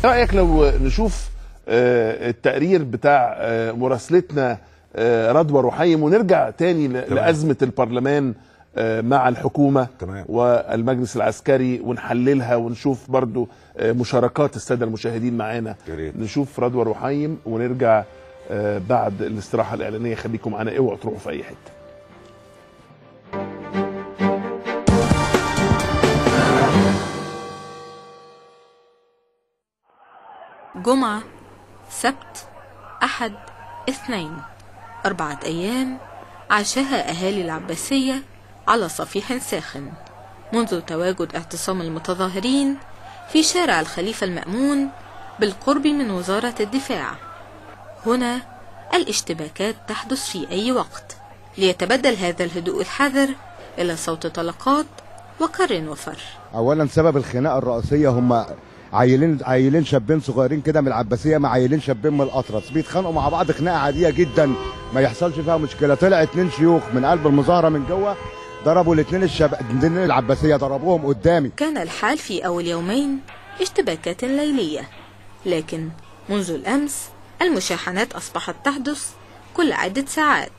رأيك لو نشوف التقرير بتاع مراسلتنا رضوى رحيم ونرجع تاني لأزمة البرلمان مع الحكومة والمجلس العسكري ونحللها ونشوف برضو مشاركات السادة المشاهدين معانا. نشوف رضوى رحيم ونرجع بعد الاستراحة الإعلانية. خليكم معانا، اوعوا تروحوا في أي حتة. جمعة، سبت، أحد، اثنين، 4 أيام عاشها أهالي العباسية على صفيح ساخن منذ تواجد اعتصام المتظاهرين في شارع الخليفة المأمون بالقرب من وزارة الدفاع. هنا الاشتباكات تحدث في أي وقت، ليتبدل هذا الهدوء الحذر إلى صوت طلقات وكر وفر. أولا سبب الخناقة الرئيسية هم عيلين شابين صغيرين كده من العباسيه مع عيلين شابين من الاطرس بيتخانقوا مع بعض خناقه عاديه جدا ما يحصلش فيها مشكله. طلع 2 شيوخ من قلب المظاهره من جوه ضربوا الاثنين العباسيه، ضربوهم قدامي. كان الحال في اول يومين اشتباكات ليليه، لكن منذ الامس المشاحنات اصبحت تحدث كل عده ساعات.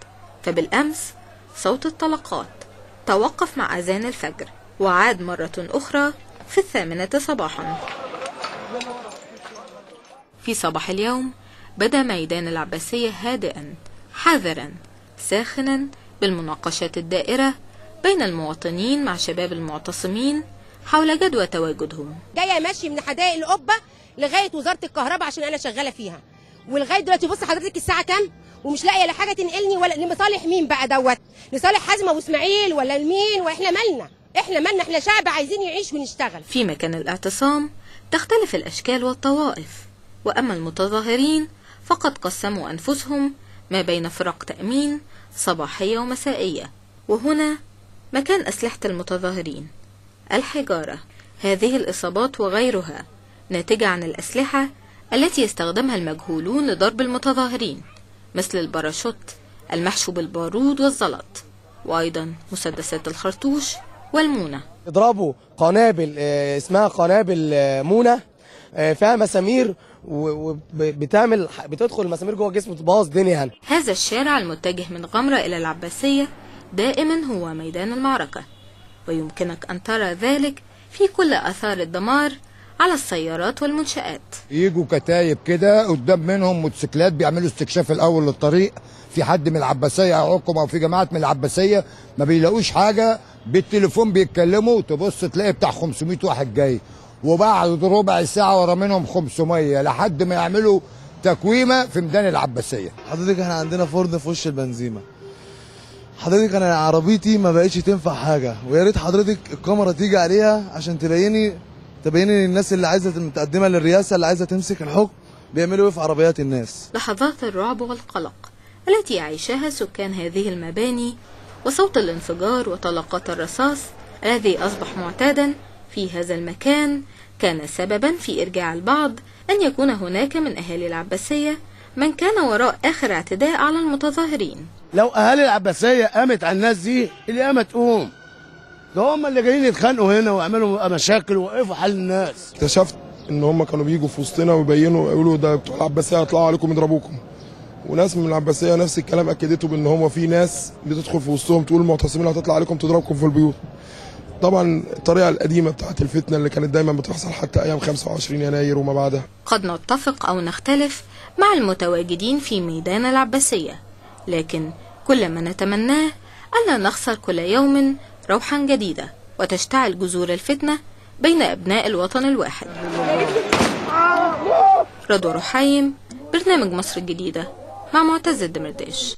فبالامس صوت الطلقات توقف مع اذان الفجر وعاد مره اخرى في 8 صباحا. في صباح اليوم بدأ ميدان العباسية هادئا حذرا ساخنا بالمناقشات الدائرة بين المواطنين مع شباب المعتصمين حول جدوى تواجدهم. جايه ماشي من حدائق القبه لغايه وزاره الكهرباء عشان انا شغاله فيها، ولغايه دلوقتي بص حضرتك الساعه كام ومش لاقيه لا حاجه تنقلني ولا لمصالح مين بقى دوت، لصالح حازم ابو اسماعيل ولا لمين؟ واحنا مالنا؟ احنا شعب عايزين يعيش ونشتغل. في مكان الاعتصام تختلف الاشكال والطوائف، واما المتظاهرين فقد قسموا انفسهم ما بين فرق تأمين صباحية ومسائية. وهنا مكان أسلحة المتظاهرين، الحجارة. هذه الإصابات وغيرها ناتجة عن الأسلحة التي يستخدمها المجهولون لضرب المتظاهرين، مثل الباراشوت المحشو بالبارود والزلط، وأيضا مسدسات الخرطوش والمونة. يضربوا قنابل اسمها قنابل مونة فيها مسامير بتدخل المسامير جوه جسمه تبوظ الدنيا. هذا الشارع المتجه من غمرة إلى العباسية دائما هو ميدان المعركة، ويمكنك أن ترى ذلك في كل آثار الدمار على السيارات والمنشآت. يجوا كتايب كده قدام منهم موتوسيكلات بيعملوا استكشاف الأول للطريق، في حد من العباسية هيعوقهم أو في جماعات من العباسية ما بيلاقوش حاجة بالتليفون بيتكلموا، تبص تلاقي بتاع 500 واحد جاي، وبعد ربع ساعة ورا منهم 500 لحد ما يعملوا تكويمة في ميدان العباسية. حضرتك احنا عندنا فرن في وش البنزيمة. حضرتك انا عربيتي ما بقتش تنفع حاجة، ويا ريت حضرتك الكاميرا تيجي عليها عشان تبيني للناس اللي عايزة متقدمة للرئاسة اللي عايزة تمسك الحكم بيعملوا ايه في عربيات الناس. لحظات الرعب والقلق التي يعيشها سكان هذه المباني، وصوت الانفجار وطلقات الرصاص الذي أصبح معتادا في هذا المكان، كان سببا في إرجاع البعض أن يكون هناك من أهالي العباسية من كان وراء آخر اعتداء على المتظاهرين. لو أهالي العباسية قامت على الناس دي اللي قامت تقوم، ده هم اللي جايين يتخانقوا هنا ويعملوا مشاكل ووقفوا حل الناس. اكتشفت ان هم كانوا بيجوا في وسطنا ويبينوا يقولوا ده بتوع العباسية هيطلعوا عليكم يضربوكم، وناس من العباسية نفس الكلام أكدته بان هم في ناس بتدخل في وسطهم تقول المعتصمين هتطلع عليكم تضربكم في البيوت. طبعا الطريقة القديمة بتاعت الفتنة اللي كانت دايما بتحصل حتى أيام 25 يناير وما بعدها. قد نتفق أو نختلف مع المتواجدين في ميدان العباسية، لكن كل ما نتمناه ألا نخسر كل يوم روحا جديدة وتشتعل جذور الفتنة بين أبناء الوطن الواحد. رضوى رحيم، برنامج مصر الجديدة، مع معتز الدمرداش.